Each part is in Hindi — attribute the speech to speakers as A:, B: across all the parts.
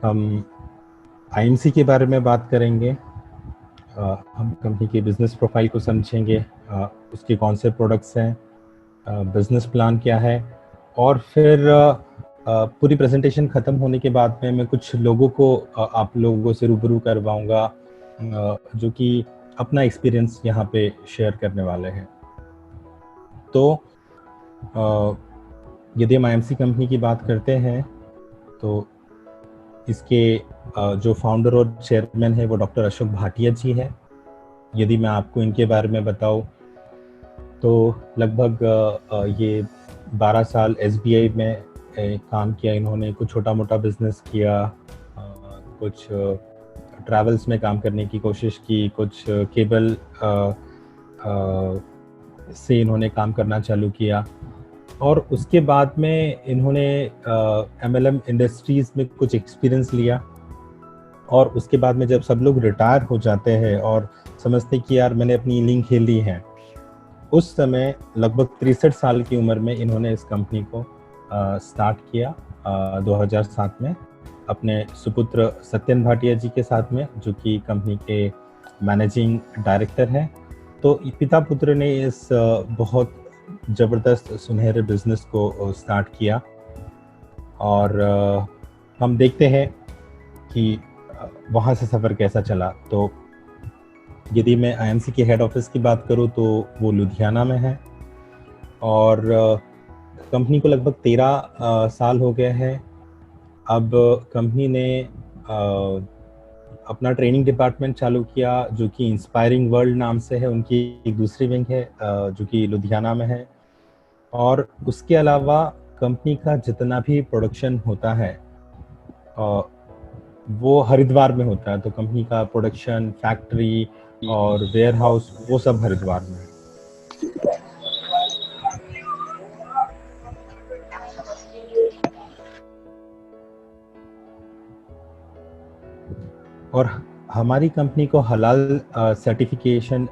A: हम आईएमसी के बारे में बात करेंगे। हम कंपनी के बिजनेस प्रोफाइल को समझेंगे, उसके कौन से प्रोडक्ट्स हैं, बिजनेस प्लान क्या है, और फिर पूरी प्रेजेंटेशन ख़त्म होने के बाद में मैं कुछ लोगों को आप लोगों से रूबरू करवाऊंगा जो कि अपना एक्सपीरियंस यहाँ पे शेयर करने वाले हैं। तो यदि हम आईएमसी कंपनी की बात करते हैं तो इसके जो फाउंडर और चेयरमैन है वो डॉक्टर अशोक भाटिया जी है। यदि मैं आपको इनके बारे में बताऊं तो लगभग ये 12 साल एसबीआई में काम किया इन्होंने। कुछ छोटा मोटा बिजनेस किया, कुछ ट्रैवल्स में काम करने की कोशिश की, कुछ केबल से इन्होंने काम करना चालू किया, और उसके बाद में इन्होंने एमएलएम इंडस्ट्रीज़ में कुछ एक्सपीरियंस लिया। और उसके बाद में जब सब लोग रिटायर हो जाते हैं और समझते कि यार मैंने अपनी इनिंग खेल ली है, उस समय लगभग 63 साल की उम्र में इन्होंने इस कंपनी को स्टार्ट किया 2007 में अपने सुपुत्र सत्यन भाटिया जी के साथ में, जो कि कंपनी के मैनेजिंग डायरेक्टर हैं। तो पिता पुत्र ने इस बहुत ज़बरदस्त सुनहरे बिजनेस को स्टार्ट किया, और हम देखते हैं कि वहाँ से सफ़र कैसा चला। तो यदि मैं आईएमसी के हेड ऑफिस की बात करूँ तो वो लुधियाना में है, और कंपनी को लगभग 13 साल हो गए हैं। अब कंपनी ने अपना ट्रेनिंग डिपार्टमेंट चालू किया जो कि इंस्पायरिंग वर्ल्ड नाम से है। उनकी एक दूसरी विंग है जो कि लुधियाना में है। और उसके अलावा कंपनी का जितना भी प्रोडक्शन होता है वो हरिद्वार में होता है। तो कंपनी का प्रोडक्शन, फैक्ट्री और वेयर हाउस वो सब हरिद्वार में है। और हमारी कंपनी को हलाल सर्टिफिकेशन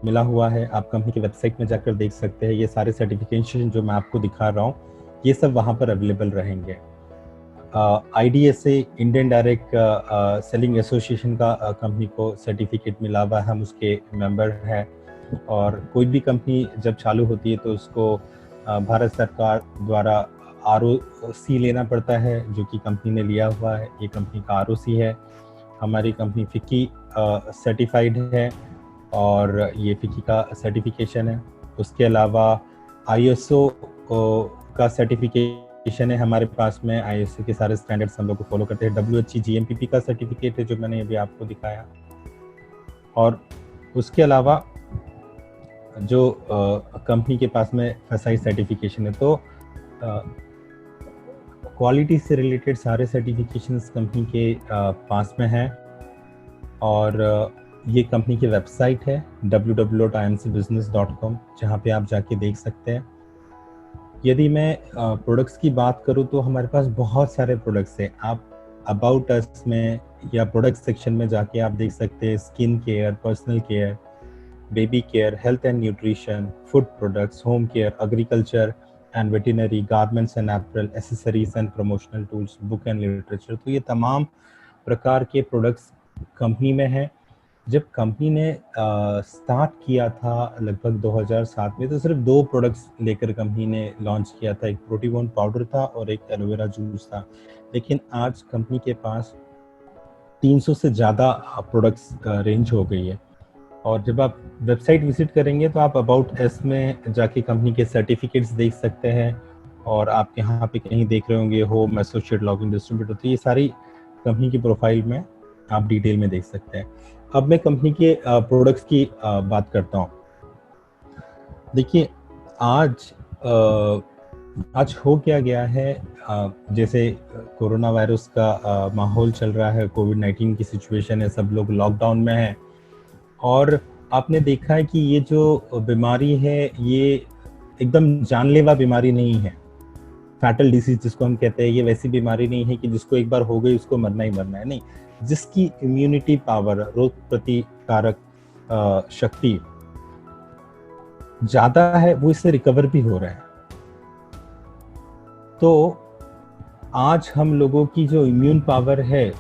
A: मिला हुआ है। आप कंपनी की वेबसाइट में जाकर देख सकते हैं। ये सारे सर्टिफिकेशन जो मैं आपको दिखा रहा हूँ ये सब वहाँ पर अवेलेबल रहेंगे। IDSA Indian direct selling association का कंपनी को सर्टिफिकेट मिला हुआ है, हम उसके मेंबर हैं। और कोई भी कंपनी जब चालू होती है तो उसको भारत सरकार द्वारा ROC लेना पड़ता है, जो कि कंपनी ने लिया हुआ है। ये कंपनी का ROC है। हमारी कंपनी फिक्की सर्टिफाइड है और ये फिक्की का सर्टिफिकेशन है। उसके अलावा ISO का सर्टिफिकेशन है हमारे पास में। ISO के सारे स्टैंडर्ड्स हम लोग को फॉलो करते हैं। WHE GMPP का सर्टिफिकेट है जो मैंने अभी आपको दिखाया। और उसके अलावा जो कंपनी के पास में FSSAI सर्टिफिकेशन है। तो क्वालिटी से रिलेटेड सारे सर्टिफिकेशंस कंपनी के पास में हैं। और ये कंपनी की वेबसाइट है www.imcbusiness.com, जहाँ पे आप जाके देख सकते हैं। यदि मैं प्रोडक्ट्स की बात करूँ तो हमारे पास बहुत सारे प्रोडक्ट्स हैं। आप अबाउट अस में या प्रोडक्ट सेक्शन में जाके आप देख सकते हैं skin care, personal care, baby care, health and nutrition, food products, home care, agriculture and veterinary, garments and apparel, accessories and promotional tools, book and literature. तो ये तमाम प्रकार के प्रोडक्ट्स कंपनी में है। जब कंपनी ने स्टार्ट किया था लगभग 2007 में, तो सिर्फ 2 प्रोडक्ट्स लेकर कंपनी ने लॉन्च किया था। एक प्रोटीबोन पाउडर था और एक एलोवेरा जूस था। लेकिन आज कंपनी के पास 300 से ज़्यादा प्रोडक्ट्स रेंज हो गई है। और जब आप वेबसाइट विजिट करेंगे तो आप अबाउट अस में जाके कंपनी के सर्टिफिकेट्स देख सकते हैं। और आप यहाँ पे कहीं देख रहे होंगे होम, एसोसिएट, लॉगिन, डिस्ट्रीब्यूटर। तो ये सारी कंपनी की प्रोफाइल में आप डिटेल में देख सकते हैं। अब मैं कंपनी के प्रोडक्ट्स की बात करता हूँ। देखिए आज हो क्या गया है, जैसे कोरोना वायरस का माहौल चल रहा है, कोविड-19 की सिचुएशन है, सब लोग लॉकडाउन में हैं। और आपने देखा है कि ये जो बीमारी है ये एकदम जानलेवा बीमारी नहीं है। फैटल डिसीज जिसको हम कहते हैं, ये वैसी बीमारी नहीं है कि जिसको एक बार हो गई उसको मरना ही मरना है। नहीं, जिसकी इम्यूनिटी पावर, रोग प्रतिकारक शक्ति ज्यादा है वो इससे रिकवर भी हो रहा है। तो आज हम लोगों की जो इम्यून पावर है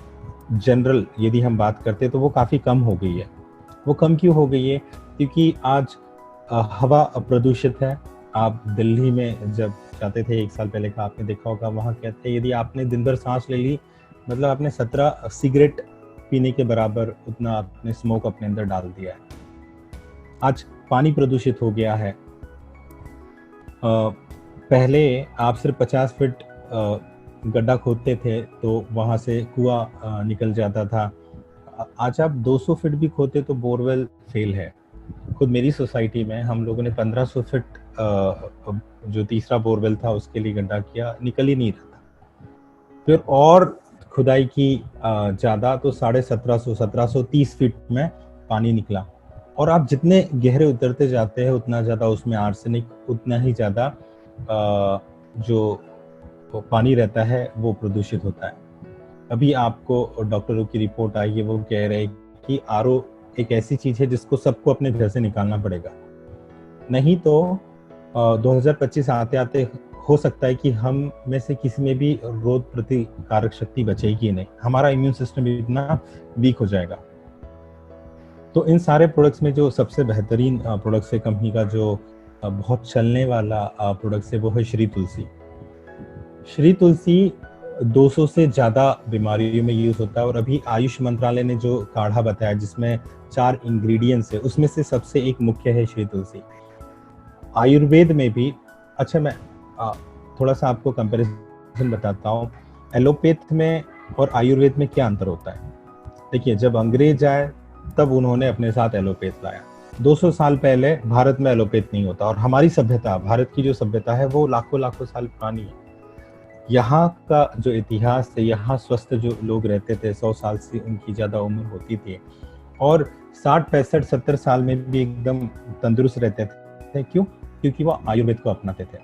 A: जनरल, यदि हम बात करते हैं तो वो काफ़ी कम हो गई है। वो कम क्यों हो गई है? क्योंकि आज हवा प्रदूषित है। आप दिल्ली में जब जाते थे 1 साल पहले का, आपने देखा होगा, वहाँ क्या थे, यदि आपने दिन भर सांस ले ली, मतलब आपने 17 सिगरेट पीने के बराबर उतना आपने स्मोक अपने अंदर डाल दिया है। आज पानी प्रदूषित हो गया है। पहले आप सिर्फ 50 फीट गड्ढा खोदते थे तो वहाँ से कुआं निकल जाता था। आज आप 200 फीट भी खोदते तो बोरवेल फेल है। खुद मेरी सोसाइटी में हम लोगों ने 1500 फीट जो तीसरा बोरवेल था उसके लिए गड्ढा किया, निकल ही नहीं रहा था। फिर और खुदाई की ज़्यादा, तो 1750 1730 फीट में पानी निकला। और आप जितने गहरे उतरते जाते हैं उतना ज़्यादा उसमें आर्सेनिक, उतना ही ज़्यादा जो पानी रहता है वो प्रदूषित होता है। अभी आपको डॉक्टरों की रिपोर्ट आई है, वो कह रहे हैं कि आरओ एक ऐसी चीज है जिसको सबको अपने घर से निकालना पड़ेगा, नहीं तो 2025 आते आते हो सकता है कि हम में से किसी में भी रोग प्रतिकारक शक्ति बचेगी नहीं, हमारा इम्यून सिस्टम इतना वीक हो जाएगा। तो इन सारे प्रोडक्ट्स में जो सबसे बेहतरीन प्रोडक्ट्स है कंपनी का, जो बहुत चलने वाला प्रोडक्ट्स है, वो है श्री तुलसी। श्री तुलसी 200 से ज़्यादा बीमारियों में यूज़ होता है। और अभी आयुष मंत्रालय ने जो काढ़ा बताया जिसमें 4 इंग्रेडिएंट्स है, उसमें से सबसे एक मुख्य है श्री तुलसी। आयुर्वेद में भी, अच्छा मैं थोड़ा सा आपको कंपैरिजन बताता हूँ, एलोपैथ में और आयुर्वेद में क्या अंतर होता है। देखिए, जब अंग्रेज आए तब उन्होंने अपने साथ एलोपैथ लाया। 200 साल पहले भारत में एलोपैथ नहीं होता। और हमारी सभ्यता, भारत की जो सभ्यता है वो लाखों लाखों साल पुरानी है। यहाँ का जो इतिहास है, यहाँ स्वस्थ जो लोग रहते थे, 100 साल से उनकी ज़्यादा उम्र होती थी, और 60 65 70 साल में भी एकदम तंदुरुस्त रहते थे। क्यों? क्योंकि वो आयुर्वेद को अपनाते थे।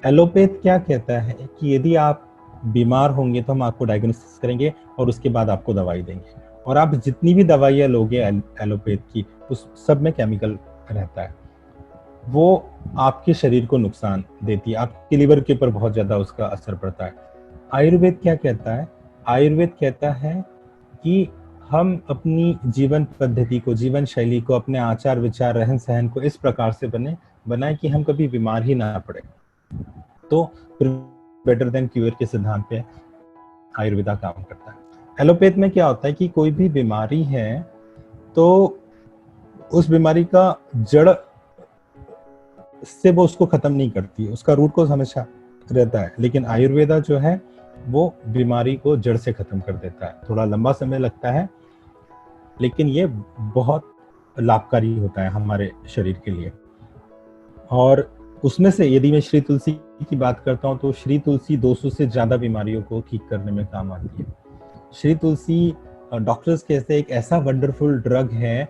A: एलोपैथ क्या कहता है कि यदि आप बीमार होंगे तो हम आपको डायग्नोसिस करेंगे और उसके बाद आपको दवाई देंगे, और आप जितनी भी दवाइयाँ लोगे एलोपैथ की, उस सब में केमिकल रहता है, वो आपके शरीर को नुकसान देती है, आपके लिवर के ऊपर बहुत ज्यादा उसका असर पड़ता है। आयुर्वेद क्या कहता है? आयुर्वेद कहता है कि हम अपनी जीवन पद्धति को, जीवन शैली को, अपने आचार विचार, रहन सहन को इस प्रकार से बनाए कि हम कभी बीमार ही ना पड़े। तो बेटर देन क्यूर के सिद्धांत पे आयुर्वेदा काम करता है। एलोपैथ में क्या होता है कि कोई भी बीमारी है तो उस बीमारी का जड़ से वो उसको खत्म नहीं करती, उसका रूट कोज हमेशा रहता है। लेकिन आयुर्वेदा जो है वो बीमारी को जड़ से खत्म कर देता है। थोड़ा लंबा समय लगता है, लेकिन ये बहुत लाभकारी होता है हमारे शरीर के लिए। और उसमें से यदि मैं श्री तुलसी की बात करता हूँ तो श्री तुलसी 200 से ज्यादा बीमारियों को ठीक करने में काम आती है। श्री तुलसी, डॉक्टर्स कहते हैं, एक ऐसा वंडरफुल ड्रग है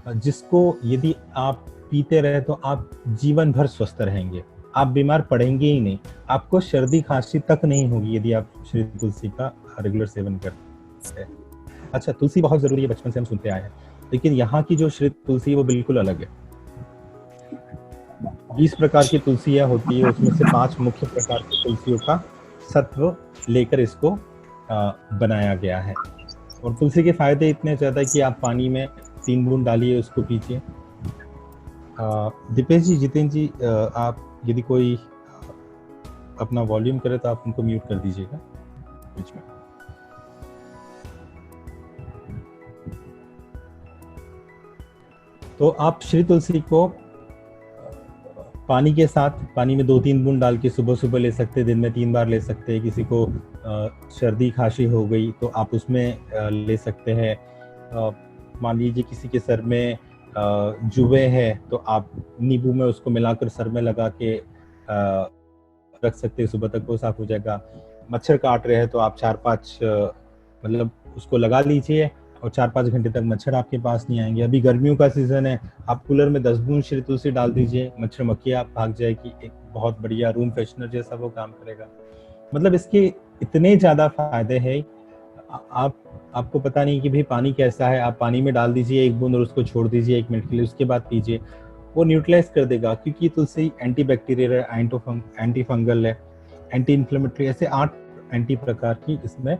A: जिसको यदि आप पीते रहे तो आप जीवन भर स्वस्थ रहेंगे, आप बीमार पड़ेंगे ही नहीं, आपको सर्दी खांसी तक नहीं होगी यदि आप श्री तुलसी का रेगुलर सेवन करते हैं। अच्छा, तुलसी बहुत जरूरी है, बचपन से हम सुनते आए हैं, लेकिन यहाँ की जो श्री तुलसी वो बिल्कुल अलग है। 20 प्रकार की तुलसियाँ होती है, उसमें से 5 मुख्य प्रकार की तुलसियों का सत्व लेकर इसको बनाया गया है। और तुलसी के फायदे इतने ज्यादा कि आप पानी में 3 बूंद डालिए, उसको पीजिए। दीपेश जी, जितेंद्र जी, आप यदि कोई अपना वॉल्यूम करे तो आप उनको म्यूट कर दीजिएगा बीच में। तो आप श्री तुलसी को पानी के साथ, पानी में 2-3 बूंद डाल के सुबह सुबह ले सकते हैं, दिन में 3 बार ले सकते हैं। किसी को सर्दी खांसी हो गई तो आप उसमें ले सकते हैं। मान लीजिए किसी के सर में जुए है तो आप नींबू में उसको मिलाकर सर में लगा के रख सकते हैं, सुबह तक वो साफ हो जाएगा। मच्छर काट रहे हैं तो आप 4-5 मतलब उसको लगा लीजिए और 4-5 घंटे तक मच्छर आपके पास नहीं आएंगे। अभी गर्मियों का सीजन है, आप कूलर में 10 बूंद श्री तुलसी डाल दीजिए, मच्छर मक्खियाँ भाग जाएगी, एक बहुत बढ़िया रूम फ्रेशनर जैसा वो काम करेगा। मतलब इसके इतने ज्यादा फायदे हैं। आपको पता नहीं कि भाई पानी कैसा है, आप पानी में डाल दीजिए 1 बूंद और उसको छोड़ दीजिए 1 मिनट के लिए, उसके बाद पीजिए, वो न्यूट्रलाइज कर देगा। क्योंकि तुलसी एंटी बैक्टीरियल है, एंटी फंगल है, एंटी इन्फ्लेमेटरी, ऐसे 8 एंटी प्रकार की इसमें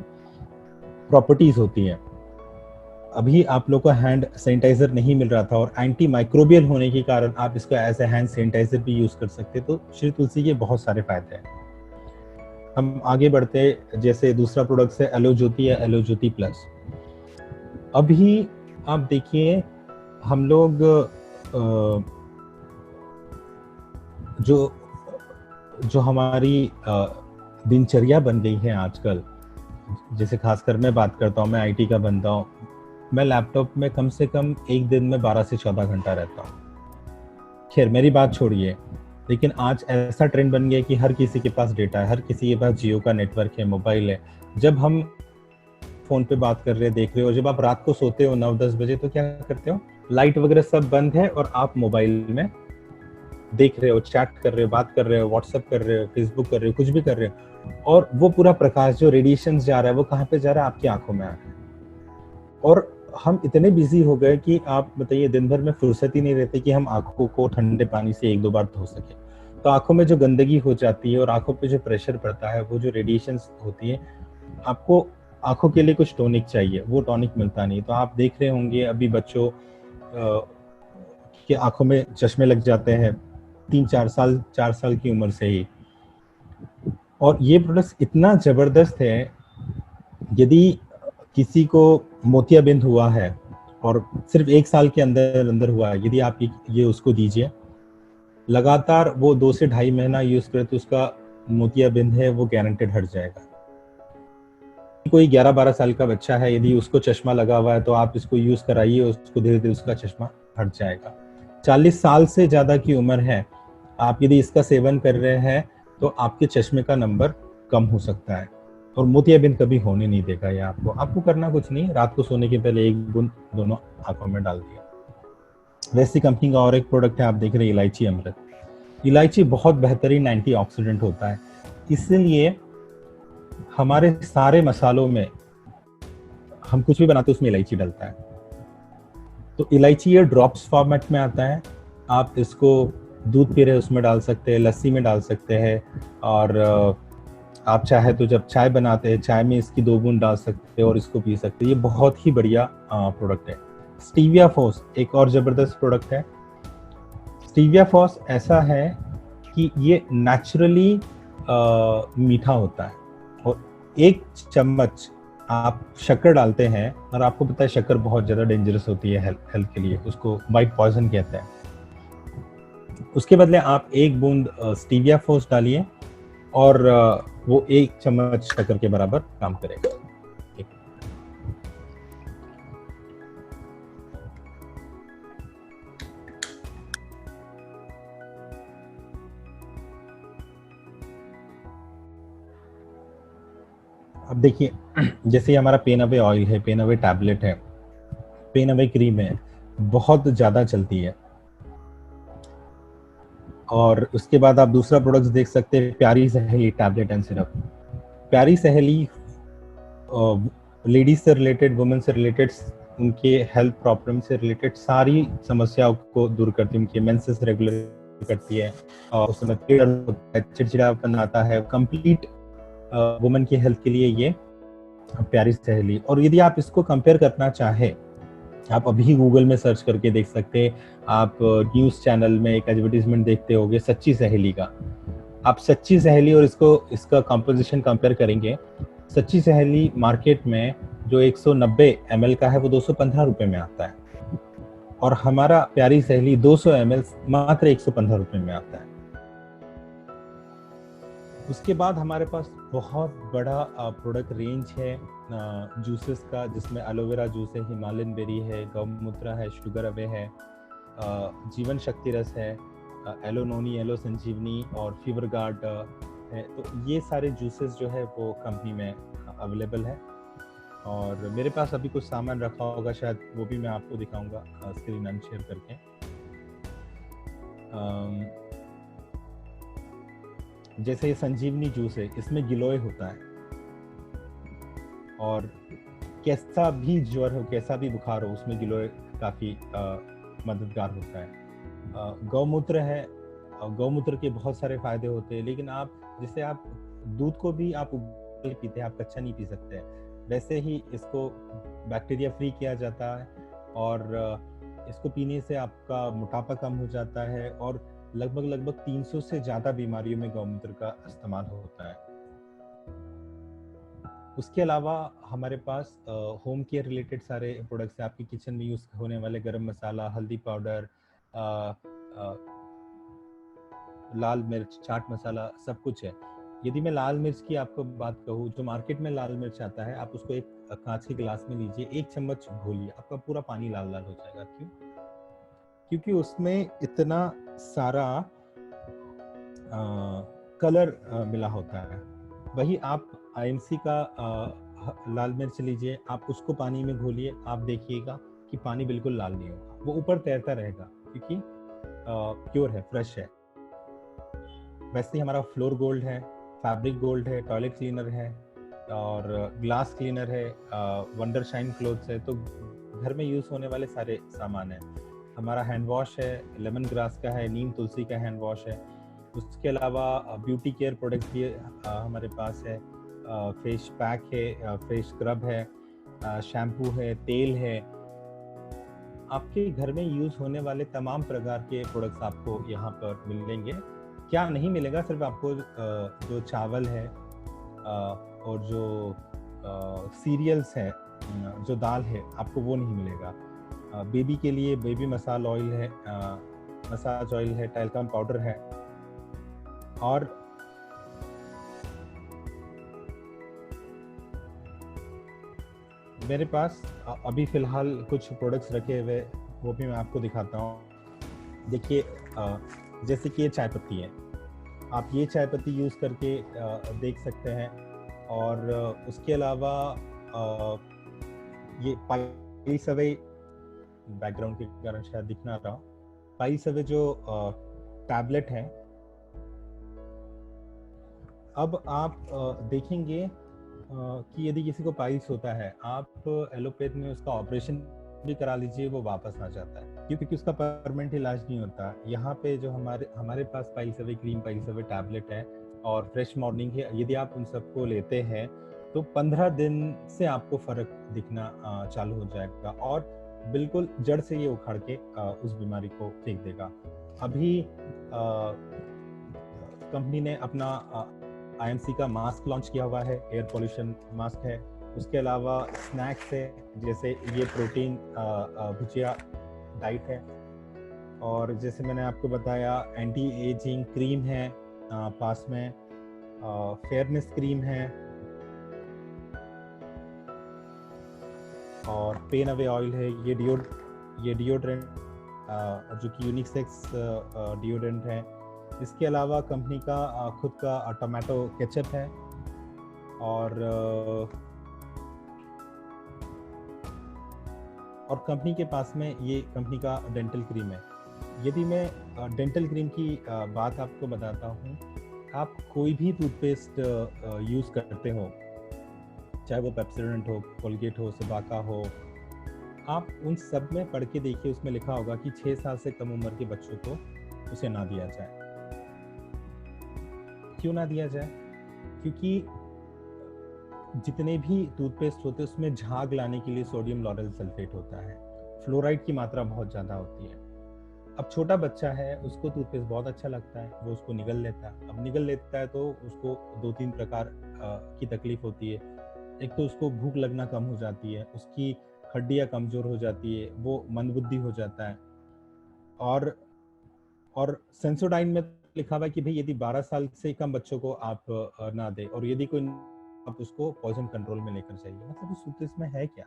A: प्रॉपर्टीज होती हैं। अभी आप लोग को हैंड सैनिटाइजर नहीं मिल रहा था और एंटी माइक्रोबियल होने के कारण आप इसको एज ए हैंड सैनिटाइजर भी यूज कर सकते। तो श्री तुलसी के बहुत सारे फायदे हैं। हम आगे बढ़ते, जैसे दूसरा प्रोडक्ट है एलो ज्योति या एलो ज्योति प्लस। अभी आप देखिए हम लोग जो हमारी दिनचर्या बन गई है आजकल, जैसे खासकर मैं बात करता हूँ, मैं आईटी का बंदा हूँ, मैं लैपटॉप में कम से कम एक दिन में 12 से 14 घंटा रहता हूँ। खैर मेरी बात छोड़िए, लेकिन आज ऐसा ट्रेंड बन गया कि हर किसी के पास डेटा है, हर किसी के पास जियो का नेटवर्क है, मोबाइल है। जब हम फोन पे बात कर रहे हैं, देख रहे हो, जब आप रात को सोते हो 9-10 बजे तो क्या करते हो, लाइट वगैरह सब बंद है और आप मोबाइल में देख रहे हो, चैट कर रहे हो, बात कर रहे हो, व्हाट्सएप कर रहे हो, फेसबुक कर रहे हो, कुछ भी कर रहे हो, और वो पूरा प्रकाश जो रेडिएशन जा रहा है वो कहाँ पे जा रहा है, आपकी आंखों में आ रहा है। और हम इतने बिजी हो गए कि आप बताइए दिन भर में फुर्सत ही नहीं रहती कि हम आंखों को ठंडे पानी से 1-2 बार धो सके। तो आंखों में जो गंदगी हो जाती है और आंखों पे जो प्रेशर पड़ता है, वो जो रेडिएशन होती है, आपको आंखों के लिए कुछ टॉनिक चाहिए, वो टॉनिक मिलता नहीं। तो आप देख रहे होंगे अभी बच्चों के आंखों में चश्मे लग जाते हैं 4 साल की उम्र से ही। और ये प्रोडक्ट इतना जबरदस्त है, यदि किसी को मोतियाबिंद हुआ है और सिर्फ 1 साल के अंदर अंदर हुआ है, यदि आप ये उसको दीजिए, लगातार वो 2 से 2.5 महीना यूज करे तो उसका मोतियाबिंद है वो गारंटेड हट जाएगा। कोई 11-12 साल का बच्चा है, यदि उसको चश्मा लगा हुआ है तो आप इसको यूज कराइए, उसको धीरे धीरे उसका चश्मा हट जाएगा। 40 साल से ज्यादा की उम्र है, आप यदि इसका सेवन कर रहे हैं तो आपके चश्मे का नंबर कम हो सकता है और मोतियाबिंद कभी होने नहीं देगा। ये आपको करना कुछ नहीं, रात को सोने के पहले 1 बूंद दोनों आंखों में डाल दिया। वैसी कंपनी का और एक प्रोडक्ट है, आप देख रहे हैं इलायची अमृत। इलायची बहुत बेहतरीन एंटीऑक्सीडेंट होता है, इसलिए हमारे सारे मसालों में हम कुछ भी बनाते हैं उसमें इलायची डलता है। तो इलायची ये ड्रॉप्स फॉर्मेट में आता है, आप इसको दूध पी रहे उसमें डाल सकते हैं, लस्सी में डाल सकते हैं, और आप चाहे तो जब चाय बनाते हैं चाय में इसकी 2 बूंद डाल सकते हैं और इसको पी सकते हैं। ये बहुत ही बढ़िया प्रोडक्ट है। स्टीविया फॉस एक और जबरदस्त प्रोडक्ट है। स्टीविया फॉस ऐसा है कि ये नेचुरली मीठा होता है, और 1 चम्मच आप शक्कर डालते हैं, और आपको पता है शक्कर बहुत ज़्यादा डेंजरस होती है हेल्थ के लिए, उसको वाइट पॉइजन कहते हैं। उसके बदले आप 1 बूंद स्टीविया फॉस डालिए और वो 1 चम्मच शक्कर के बराबर काम करेगा। अब देखिए, जैसे हमारा पेन अवे ऑयल है, पेन अवे टैबलेट है, पेन अवे क्रीम है, बहुत ज़्यादा चलती है। और उसके बाद आप दूसरा प्रोडक्ट देख सकते हैं, प्यारी सहेली टैबलेट एंड सिरप। प्यारी सहेली लेडीज से रिलेटेड, वुमेन से रिलेटेड, उनके हेल्थ प्रॉब्लम से रिलेटेड सारी समस्याओं को दूर करती है, उनके मेंसेस रेगुलर करती है, और उसमें चिड़चिड़ापन आता है, कंप्लीट वुमेन की हेल्थ के लिए ये प्यारी सहेली। और यदि आप इसको कंपेयर करना चाहे, आप अभी गूगल में सर्च करके देख सकते हैं। आप न्यूज़ चैनल में एक एडवर्टीजमेंट देखते होंगे सच्ची सहेली का, आप सच्ची सहेली और इसका कंपोजिशन कंपेयर करेंगे। सच्ची सहेली मार्केट में जो 190 ml का है वो 215 रुपए में आता है, और हमारा प्यारी सहेली 200 ml मात्र 115 रुपए में आता है। उसके बाद हमारे पास बहुत बड़ा प्रोडक्ट रेंज है जूसेस का, जिसमें एलोवेरा जूस है, हिमालयन बेरी है, गौमूत्र है, शुगर अवे है, जीवन शक्ति रस है, एलो नोनी, एलो संजीवनी और फीवर गार्ड है। तो ये सारे जूसेस जो है वो कंपनी में अवेलेबल है, और मेरे पास अभी कुछ सामान रखा होगा, शायद वो भी मैं आपको दिखाऊंगा स्क्रीन अनशेयर करके। जैसे ये संजीवनी जूस है, इसमें गिलोय होता है, और कैसा भी ज्वर हो, कैसा भी बुखार हो, उसमें गिलोय काफ़ी मददगार होता है। गौमूत्र है, गौमूत्र के बहुत सारे फायदे होते हैं, लेकिन आप जैसे आप दूध को भी आप पीते हैं, आप कच्चा नहीं पी सकते हैं। वैसे ही इसको बैक्टीरिया फ्री किया जाता है और इसको पीने से आपका मोटापा कम हो जाता है और लगभग 300 से ज़्यादा बीमारियों में गौमूत्र का इस्तेमाल होता है। उसके अलावा हमारे पास होम केयर रिलेटेड सारे प्रोडक्ट्स हैं, आपके किचन में यूज़ होने वाले गरम मसाला, हल्दी पाउडर, लाल मिर्च, चाट मसाला, सब कुछ है। यदि मैं लाल मिर्च की आपको बात कहूँ, जो मार्केट में लाल मिर्च आता है, आप उसको एक कांच के गिलास में लीजिए, 1 चम्मच घोलिए, आपका पूरा पानी लाल-लाल हो जाएगा। क्यों? क्योंकि उसमें इतना सारा कलर मिला होता है। वही आप आईएमसी का लाल मिर्च लीजिए, आप उसको पानी में घोलिए, आप देखिएगा कि पानी बिल्कुल लाल नहीं होगा, वो ऊपर तैरता रहेगा क्योंकि प्योर है, फ्रेश है। वैसे ही हमारा फ्लोर गोल्ड है, फैब्रिक गोल्ड है, टॉयलेट क्लीनर है और ग्लास क्लीनर है, वंडर शाइन क्लोथ्स है, तो घर में यूज होने वाले सारे सामान है। हमारा हैंड वॉश है, लेमन ग्रास का है, नीम तुलसी का हैंड वॉश है। उसके अलावा ब्यूटी केयर प्रोडक्ट भी हमारे पास है, फेस पैक है, फेस स्क्रब है, शैम्पू है, तेल है। आपके घर में यूज होने वाले तमाम प्रकार के प्रोडक्ट्स आपको यहाँ पर मिलेंगे। क्या नहीं मिलेगा, सिर्फ आपको जो चावल है और जो सीरियल्स है, जो दाल है, आपको वो नहीं मिलेगा। बेबी के लिए बेबी मसाज ऑयल है, टैल्कम पाउडर है और मेरे पास अभी फिलहाल कुछ प्रोडक्ट्स रखे हुए, वो भी मैं आपको दिखाता हूँ। देखिए, जैसे कि ये चाय पत्ती है, आप ये चाय पत्ती यूज़ करके देख सकते हैं। और उसके अलावा ये पाई सवे, बैकग्राउंड के कारण शायद दिख ना रहा, पाई सवे जो टैबलेट है, अब आप देखेंगे कि यदि किसी को पाइल्स होता है, आप एलोपैथ में उसका ऑपरेशन भी करा लीजिए, वो वापस आ जाता है क्योंकि उसका परमानेंट इलाज नहीं होता। यहाँ पे जो हमारे पास Piles Away cream, Piles Away tablet है और फ्रेश मॉर्निंग है, यदि आप उन सबको लेते हैं तो 15 दिन से आपको फर्क दिखना चालू हो जाएगा और बिल्कुल जड़ से ये उखाड़ के उस बीमारी को फेंक देगा। अभी कंपनी ने अपना आईएमसी का मास्क लॉन्च किया हुआ है, एयर पोल्यूशन मास्क है। उसके अलावा स्नैक्स है, जैसे ये प्रोटीन भुजिया डाइट है और जैसे मैंने आपको बताया एंटी एजिंग क्रीम है, पास में फेयरनेस क्रीम है और पेन अवे ऑयल है। ये डिओड्रेंट जो कि यूनिसेक्स डिओड्रेंट है। इसके अलावा कंपनी का खुद का टोमेटो केचप है और कंपनी के पास में ये कंपनी का डेंटल क्रीम है। यदि मैं डेंटल क्रीम की बात आपको बताता हूँ, आप कोई भी टूथपेस्ट यूज़ करते हो, चाहे वो पेप्सोडेंट हो, कोलगेट हो, सिबाका हो, आप उन सब में पढ़ के देखिए, उसमें लिखा होगा कि 6 साल से कम उम्र के बच्चों को उसे ना दिया जाए। क्यों ना दिया जाए? क्योंकि जितने भी टूथपेस्ट होते हैं उसमें झाग लाने के लिए सोडियम लॉरेल सल्फेट होता है, फ्लोराइड की मात्रा बहुत ज़्यादा होती है। अब छोटा बच्चा है, उसको टूथपेस्ट बहुत अच्छा लगता है, वो उसको निगल लेता है। अब निगल लेता है तो उसको 2-3 प्रकार की तकलीफ होती है। एक तो उसको भूख लगना कम हो जाती है, उसकी हड्डियाँ कमज़ोर हो जाती है, वो मंदबुद्धि हो जाता है। और सेंसोडाइन में लिखा हुआ है कि भाई यदि 12 साल से कम बच्चों को आप ना दें और यदि कोई आप उसको पॉइजन कंट्रोल में लेकर जाइए। मतलब उस टूथपेस्ट में है क्या?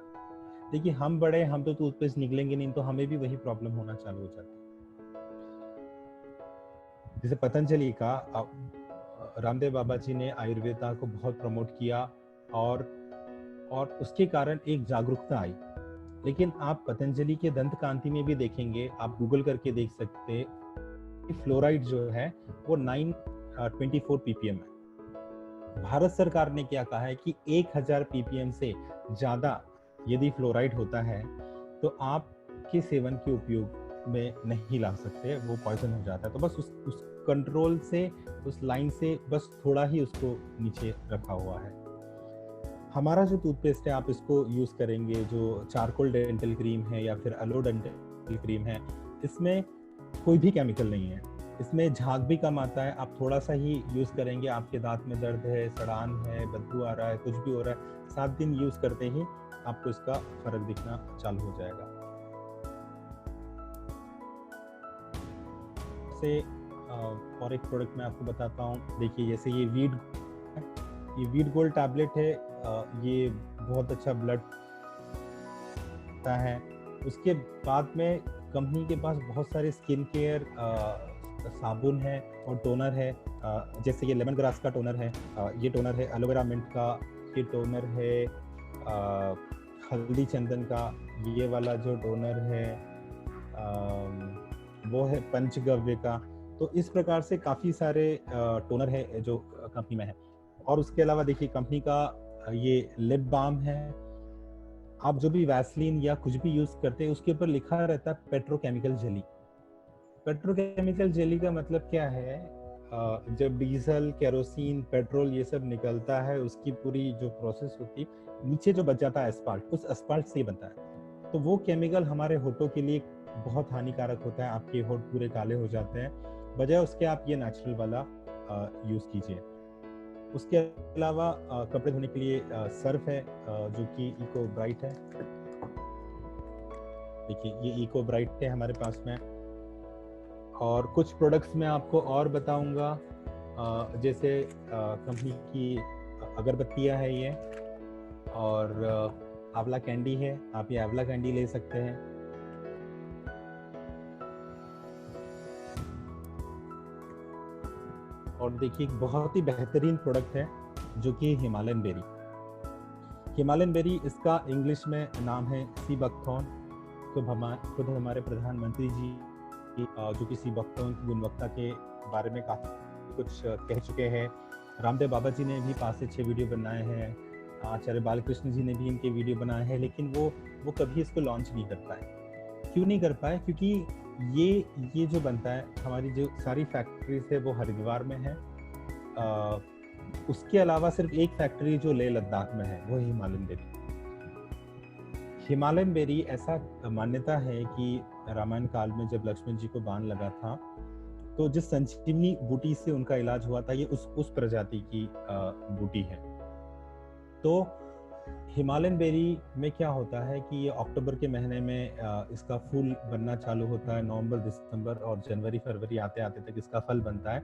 A: देखिए, हम बड़े, हम तो टूथपेस्ट निकलेंगे नहीं, तो हमें भी वही प्रॉब्लम होना चालू हो जाती है। जैसे पतंजलि का रामदेव बाबा जी ने आयुर्वेदा को बहुत प्रमोट किया और उसके कारण एक जागरूकता आई। लेकिन आप पतंजलि के दंत कांति में भी देखेंगे, आप गूगल करके देख सकते, फ्लोराइड जो है वो 924 ppm है। भारत सरकार ने क्या कहा है कि 1000 ppm से ज्यादा यदि फ्लोराइड होता है तो आपके सेवन के उपयोग में नहीं ला सकते, वो पॉइजन हो जाता है। तो बस उस कंट्रोल से, उस लाइन से बस थोड़ा ही उसको नीचे रखा हुआ है। हमारा जो टूथपेस्ट है आप इसको यूज करेंगे, जो चारकोल डेंटल क्रीम है या फिर अलो डेंटल क्रीम है, इसमें कोई भी केमिकल नहीं है, इसमें झाग भी कम आता है। आप थोड़ा सा ही यूज करेंगे, आपके दांत में दर्द है, सड़ान है, बदबू आ रहा है, कुछ भी हो रहा है, 7 दिन यूज करते ही आपको इसका फर्क दिखना चालू हो जाएगा। से और एक प्रोडक्ट मैं आपको बताता हूँ। देखिए जैसे ये वीट गोल्ड टैबलेट है, ये बहुत अच्छा ब्लड है। उसके बाद में कंपनी के पास बहुत सारे स्किन केयर साबुन है और टोनर है, जैसे ये लेमन ग्रास का टोनर है, ये टोनर है एलोवेरा मिंट का, ये टोनर है हल्दी चंदन का, ये वाला जो टोनर है वो है पंचगव्य का। तो इस प्रकार से काफ़ी सारे टोनर है जो कंपनी में है। और उसके अलावा देखिए कंपनी का ये लिप बाम है। आप जो भी वैसलीन या कुछ भी यूज करते हैं उसके ऊपर लिखा रहता है पेट्रोकेमिकल जेली। पेट्रोकेमिकल जेली का मतलब क्या है, जब डीजल, केरोसिन, पेट्रोल ये सब निकलता है, उसकी पूरी जो प्रोसेस होती है, नीचे जो बच जाता है एस्फाल्ट, उस एस्फाल्ट से बनता है। तो वो केमिकल हमारे होठों के लिए बहुत हानिकारक होता है, आपके होठ पूरे काले हो जाते हैं। बजाय उसके आप ये नेचुरल वाला यूज कीजिए। उसके अलावा कपड़े धोने के लिए सर्फ है जो कि इको ब्राइट है। देखिए ये इको ब्राइट है हमारे पास में। और कुछ प्रोडक्ट्स मैं आपको और बताऊंगा, जैसे कंपनी की अगरबत्तियां है ये, और आंवला कैंडी है, आप ये आंवला कैंडी ले सकते हैं। और देखिए एक बहुत ही बेहतरीन प्रोडक्ट है जो कि हिमालयन बेरी। हिमालयन बेरी इसका इंग्लिश में नाम है सी बकथॉर्न। खुद हमारे प्रधानमंत्री जी जो कि सी बकथॉर्न की गुणवत्ता के बारे में काफ़ी कुछ कह चुके हैं। रामदेव बाबा जी ने भी 5 से 6 वीडियो बनाए हैं, आचार्य बालकृष्ण जी ने भी इनके वीडियो बनाए हैं, लेकिन वो कभी इसको लॉन्च नहीं कर पाए। क्यों नहीं कर पाए? क्योंकि ये जो बनता है, हमारी जो सारी फैक्ट्रीज है वो हरिद्वार में है। उसके अलावा सिर्फ एक फैक्ट्री जो लेह लद्दाख में है वो हिमालयन बेरी। हिमालयन बेरी ऐसा मान्यता है कि रामायण काल में जब लक्ष्मण जी को बाण लगा था तो जिस संजीवनी बूटी से उनका इलाज हुआ था, ये उस प्रजाति की बूटी है। तो हिमालयन बेरी में क्या होता है कि ये अक्टूबर के महीने में इसका फूल बनना चालू होता है, नवंबर, दिसंबर और जनवरी, फरवरी आते आते तक इसका फल बनता है,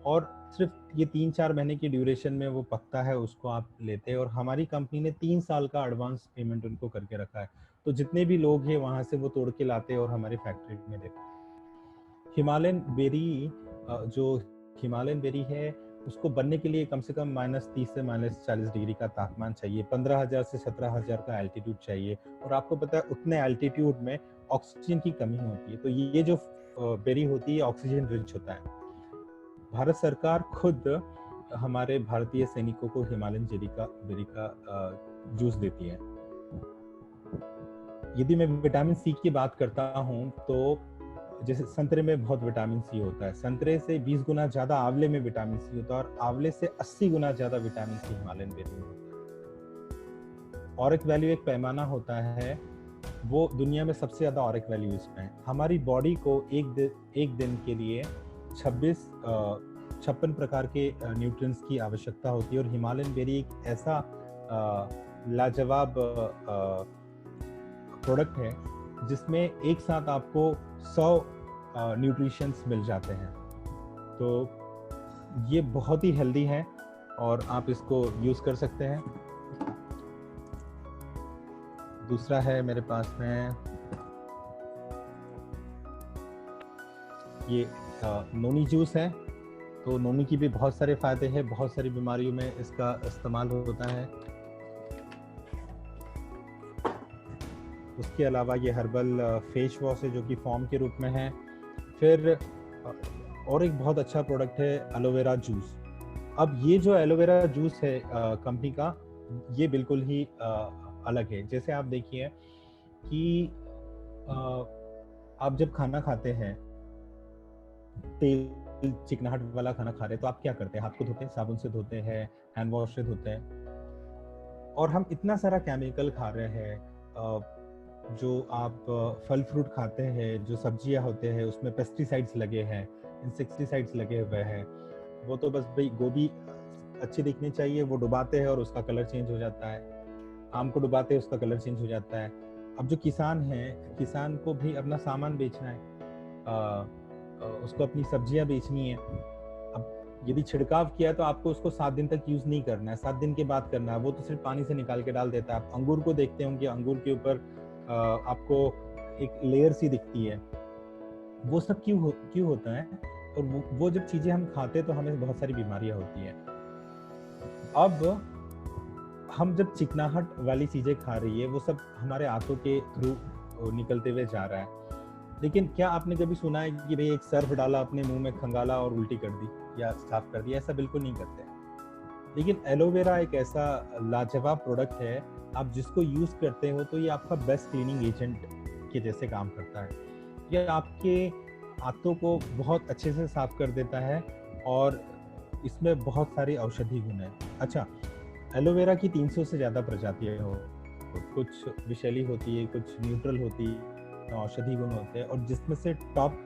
A: और सिर्फ ये 3-4 महीने की ड्यूरेशन में वो पकता है, उसको आप लेते हैं। और हमारी कंपनी ने 3 साल का एडवांस पेमेंट उनको करके रखा है। तो जितने भी लोग हैं वहां से वो तोड़ के लाते हैं और हमारी फैक्ट्री में देते हैं। हिमालयन बेरी जो हिमालयन बेरी है उसको बनने के लिए कम से कम -30 से -40 डिग्री का तापमान चाहिए, 15,000 से 17,000 का एल्टीट्यूड चाहिए। और आपको पता है उतने एल्टीट्यूड में ऑक्सीजन की कमी होती है। तो ये जो बेरी होती है ऑक्सीजन रिच होता है। भारत सरकार खुद हमारे भारतीय सैनिकों को हिमालयन बेरी का जूस देती है। यदि मैं विटामिन सी की बात करता हूँ तो जैसे संतरे में बहुत विटामिन सी होता है, संतरे से 20 गुना ज्यादा आंवले में विटामिन सी होता है, और आंवले से 80 गुना ज्यादा विटामिन सी हिमालयन बेरी में होता है। ऑरिक वैल्यू एक पैमाना होता है, वो दुनिया में सबसे ज्यादा ऑरिक वैल्यू इसमें है। हमारी बॉडी को एक दिन के लिए 56 प्रकार के न्यूट्रिएंट्स की आवश्यकता होती है, और हिमालयन बेरी एक ऐसा लाजवाब प्रोडक्ट है जिसमें एक साथ आपको 100 न्यूट्रिशंस मिल जाते हैं। तो ये बहुत ही हेल्दी है और आप इसको यूज कर सकते हैं। दूसरा है मेरे पास में ये नोनी जूस है। तो नोनी की भी बहुत सारे फायदे हैं, बहुत सारी बीमारियों में इसका इस्तेमाल होता है। उसके अलावा ये हर्बल फेस वॉश है जो कि फॉर्म के रूप में है। फिर और एक बहुत अच्छा प्रोडक्ट है एलोवेरा जूस। अब ये जो एलोवेरा जूस है कंपनी का, ये बिल्कुल ही अलग है। जैसे आप देखिए कि आप जब खाना खाते हैं, तेल चिकनाहट वाला खाना खा रहे हैं, तो आप क्या करते हैं? हाथ को धोते हैं, साबुन से धोते हैं, हैंड वॉश से धोते हैं। और हम इतना सारा केमिकल खा रहे हैं। जो आप फल फ्रूट खाते हैं, जो सब्जियां होते हैं, उसमें पेस्टिसाइड्स लगे हैं, इंसेक्टिसाइड्स लगे हुए हैं। वो तो बस भाई गोभी अच्छी दिखनी चाहिए, वो डुबाते हैं और उसका कलर चेंज हो जाता है। आम को डुबाते हैं, उसका कलर चेंज हो जाता है। अब जो किसान है, किसान को भी अपना सामान बेचना है, उसको अपनी सब्जियां बेचनी है। अब यदि छिड़काव किया तो आपको उसको 7 दिन तक यूज नहीं करना है, 7 दिन के बाद करना है। वो तो सिर्फ पानी से निकाल के डाल देता है। आप अंगूर को देखते होंगे, अंगूर के ऊपर आपको एक लेयर सी दिखती है। वो सब क्यों होता है? और वो जब चीजें हम खाते हैं तो हमें बहुत सारी बीमारियां होती हैं। अब हम जब चिकनाहट वाली चीजें खा रही है, वो सब हमारे आंतों के थ्रू निकलते हुए जा रहा है। लेकिन क्या आपने कभी सुना है कि भाई एक सर्फ डाला, अपने मुंह में खंगाला और उल्टी कर दी या साफ कर दिया? ऐसा बिल्कुल नहीं करते। लेकिन एलोवेरा एक ऐसा लाजवाब प्रोडक्ट है, आप जिसको यूज करते हो तो ये आपका बेस्ट क्लीनिंग एजेंट के जैसे काम करता है। ये आपके आंतों को बहुत अच्छे से साफ कर देता है और इसमें बहुत सारी औषधि गुण है। अच्छा, एलोवेरा की 300 से ज्यादा प्रजातियां हो, कुछ विषैली होती है, कुछ न्यूट्रल होती है, औषधि गुण होते हैं। और जिसमें से टॉप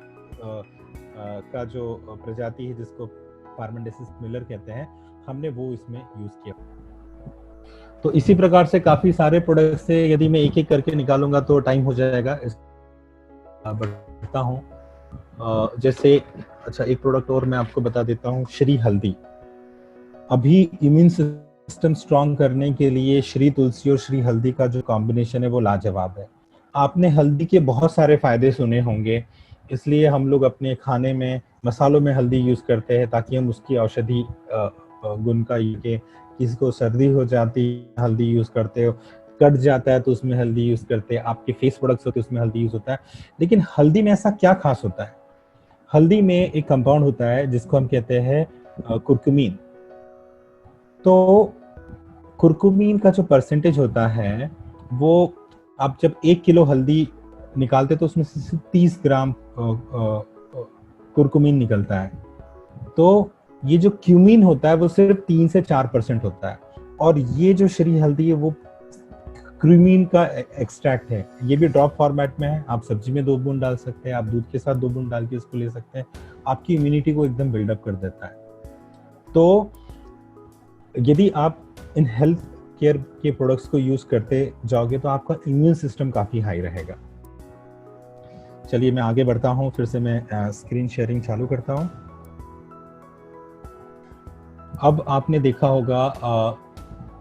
A: का जो प्रजाति है जिसको पार्मेंडेसिस मिलर कहते हैं, हमने वो इसमें यूज किया। तो इसी प्रकार से काफी सारे प्रोडक्ट से यदि मैं एक एक करके निकालूंगा तो टाइम हो जाएगा। बढ़ता हूँ। जैसे अच्छा, एक प्रोडक्ट और मैं आपको बता देता हूँ, श्री हल्दी। अभी इम्यून सिस्टम स्ट्रॉन्ग करने के लिए श्री तुलसी और श्री हल्दी का जो कॉम्बिनेशन है वो लाजवाब है। आपने हल्दी के बहुत सारे फायदे सुने होंगे, इसलिए हम लोग अपने खाने में, मसालों में हल्दी यूज करते हैं ताकि हम उसकी औषधि गुण का ये, किसी को सर्दी हो जाती हल्दी यूज करते हो, कट जाता है तो उसमें हल्दी यूज करते हैं, आपके फेस प्रोडक्ट्स होते हैं उसमें हल्दी यूज होता है। लेकिन हल्दी में ऐसा क्या खास होता है? हल्दी में एक कंपाउंड होता है जिसको हम कहते हैं कुर्कुमीन। तो कुर्कुमीन का जो परसेंटेज होता है वो, आप जब 1 किलो हल्दी निकालते तो उसमें से 30 ग्राम कुर्कुमीन निकलता है। तो ये जो क्यूमीन होता है वो सिर्फ 3 से 4% होता है। और ये जो श्री हल्दी है वो क्यूमीन का एक्सट्रैक्ट है। ये भी ड्रॉप फॉर्मेट में है, आप सब्जी में 2 बूंद डाल सकते हैं, आप दूध के साथ 2 बूंद डाल के इसको ले सकते हैं। आपकी इम्यूनिटी को एकदम बिल्डअप कर देता है। तो यदि आप इन हेल्थ केयर के प्रोडक्ट्स को यूज करते जाओगे तो आपका इम्यून सिस्टम काफी हाई रहेगा। चलिए मैं आगे बढ़ता हूँ, फिर से मैं स्क्रीन शेयरिंग चालू करता हूँ। अब आपने देखा होगा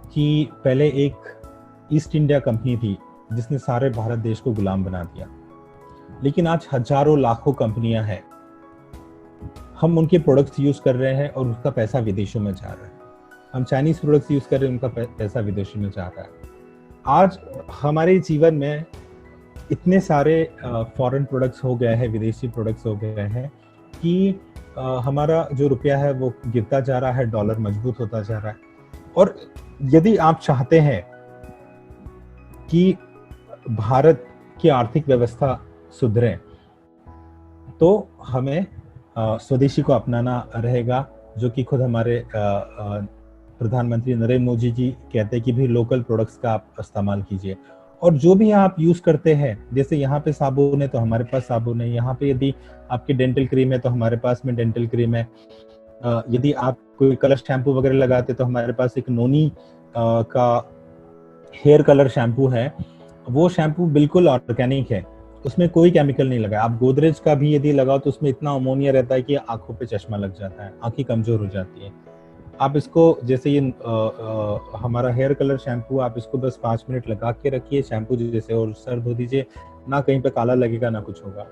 A: कि पहले एक ईस्ट इंडिया कंपनी थी जिसने सारे भारत देश को गुलाम बना दिया, लेकिन आज हजारों लाखों कंपनियां हैं। हम उनके प्रोडक्ट्स यूज कर रहे हैं और उसका पैसा विदेशों में जा रहा है। हम चाइनीज प्रोडक्ट्स यूज कर रहे हैं, उनका पैसा विदेशों में जा रहा है। आज हमारे जीवन में इतने सारे फॉरेन प्रोडक्ट्स हो गए हैं, विदेशी प्रोडक्ट्स हो गए हैं कि हमारा जो रुपया है वो गिरता जा रहा है, डॉलर मजबूत होता जा रहा है। और यदि आप चाहते हैं कि भारत की आर्थिक व्यवस्था सुधरे तो हमें स्वदेशी को अपनाना रहेगा, जो कि खुद हमारे प्रधानमंत्री नरेंद्र मोदी जी कहते हैं कि भी लोकल प्रोडक्ट्स का आप इस्तेमाल कीजिए। और जो भी आप यूज करते हैं, जैसे यहाँ पे साबुन है तो हमारे पास साबुन है, यहाँ पे यदि आपकी डेंटल क्रीम है तो हमारे पास में डेंटल क्रीम है, यदि आप कोई कलर शैम्पू वगैरह लगाते तो हमारे पास एक नोनी का हेयर कलर शैम्पू है। वो शैम्पू बिल्कुल ऑर्गेनिक है, उसमें कोई केमिकल नहीं लगा। आप गोदरेज का भी यदि लगाओ तो उसमें इतना अमोनिया रहता है कि आंखों पे चश्मा लग जाता है, आंखें कमजोर हो जाती है। आप इसको, जैसे ये हमारा हेयर कलर शैम्पू, आप इसको बस 5 मिनट लगा के रखिए शैम्पू जैसे और सर धो दीजिए, ना कहीं पे काला लगेगा ना कुछ होगा।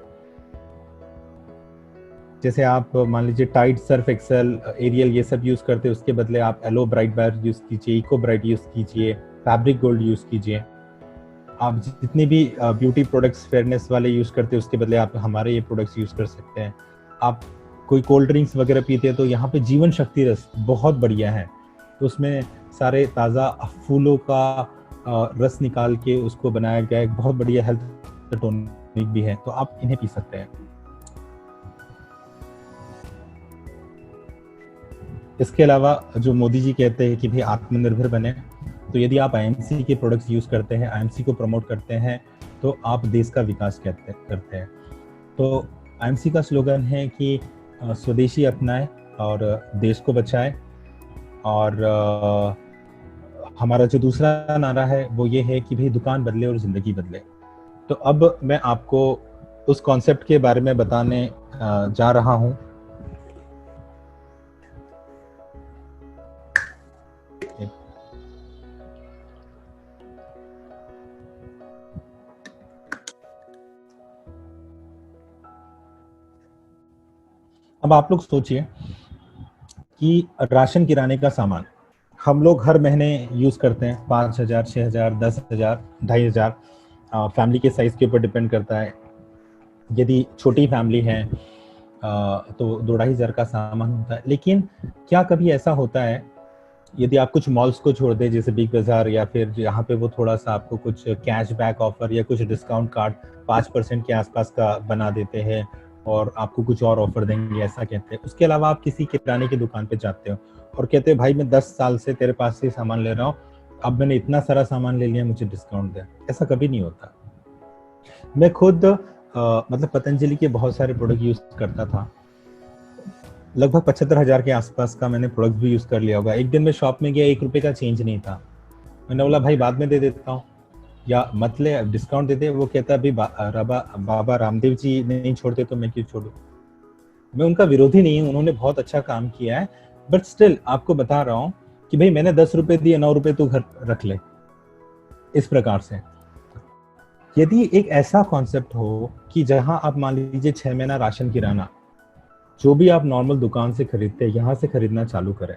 A: जैसे आप मान लीजिए टाइड, सर्फ एक्सेल, एरियल ये सब यूज करते हैं, उसके बदले आप एलो ब्राइट बार यूज कीजिए, इको ब्राइट यूज कीजिए, फैब्रिक गोल्ड यूज कीजिए। आप जितने भी ब्यूटी प्रोडक्ट्स फेयरनेस वाले यूज करते हैं उसके बदले आप हमारे ये प्रोडक्ट्स यूज कर सकते हैं। आप कोई कोल्ड ड्रिंक्स वगैरह पीते हैं तो यहाँ पे जीवन शक्ति रस बहुत बढ़िया है, तो उसमें सारे ताज़ा फूलों का रस निकाल के उसको बनाया गया है, बहुत बढ़िया हेल्थ टॉनिक भी है, तो आप इन्हें पी सकते हैं। इसके अलावा जो मोदी जी कहते हैं कि भाई आत्मनिर्भर बने, तो यदि आप आईएमसी के प्रोडक्ट्स यूज करते हैं, आईएमसी को प्रमोट करते हैं, तो आप देश का विकास करते हैं। तो आईएमसी का स्लोगन है कि स्वदेशी अपनाएं और देश को बचाएं। और हमारा जो दूसरा नारा है वो ये है कि भाई दुकान बदले और जिंदगी बदले। तो अब मैं आपको उस कॉन्सेप्ट के बारे में बताने जा रहा हूं। अब आप लोग सोचिए कि राशन किराने का सामान हम लोग हर महीने यूज करते हैं, 5,000, 6,000, 10,000, 2,500, फैमिली के साइज के ऊपर डिपेंड करता है। यदि छोटी फैमिली है तो 2,500 का सामान होता है। लेकिन क्या कभी ऐसा होता है, यदि आप कुछ मॉल्स को छोड़ दें जैसे बिग बाजार, या फिर यहाँ पे वो थोड़ा सा आपको कुछ कैशबैक ऑफर या कुछ डिस्काउंट कार्ड 5% के आसपास का बना देते हैं और आपको कुछ और ऑफर देंगे ऐसा कहते हैं, उसके अलावा आप किसी किराने की दुकान पे जाते हो और कहते हो भाई मैं 10 साल से तेरे पास से सामान ले रहा हूँ, अब मैंने इतना सारा सामान ले लिया, मुझे डिस्काउंट दे। ऐसा कभी नहीं होता। मैं खुद मतलब पतंजलि के बहुत सारे प्रोडक्ट यूज करता था, लगभग 75,000 के आसपास का मैंने प्रोडक्ट भी यूज कर लिया होगा। एक दिन मैं शॉप में गया, 1 रुपए का चेंज नहीं था। मैंने बोला भाई बाद में दे देता हूँ या मतलब डिस्काउंट दे दे। वो कहता अभी बाबा रामदेव जी नहीं छोड़ते तो मैं क्यों छोड़ू। मैं उनका विरोधी नहीं हूँ, उन्होंने बहुत अच्छा काम किया है, बट स्टिल आपको बता रहा हूँ कि भाई मैंने 10 रुपए दिए, 9 रुपए तू घर रख ले। इस प्रकार से यदि एक ऐसा कॉन्सेप्ट हो कि जहां आप मान लीजिए 6 महीना राशन किराना जो भी आप नॉर्मल दुकान से खरीदते हैं यहाँ से खरीदना चालू करें।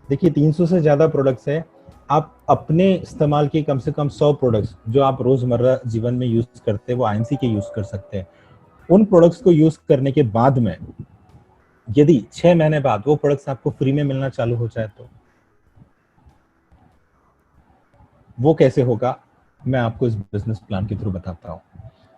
A: देखिए 300 से ज्यादा प्रोडक्ट्स है, आप अपने इस्तेमाल के कम से कम 100 प्रोडक्ट्स जो आप रोजमर्रा जीवन में यूज करते हैं वो आईएमसी के यूज कर सकते हैं। उन प्रोडक्ट्स को यूज करने के बाद में यदि 6 महीने बाद वो प्रोडक्ट्स आपको फ्री में मिलना चालू हो जाए तो वो कैसे होगा, मैं आपको इस बिजनेस प्लान के थ्रू बताता हूँ।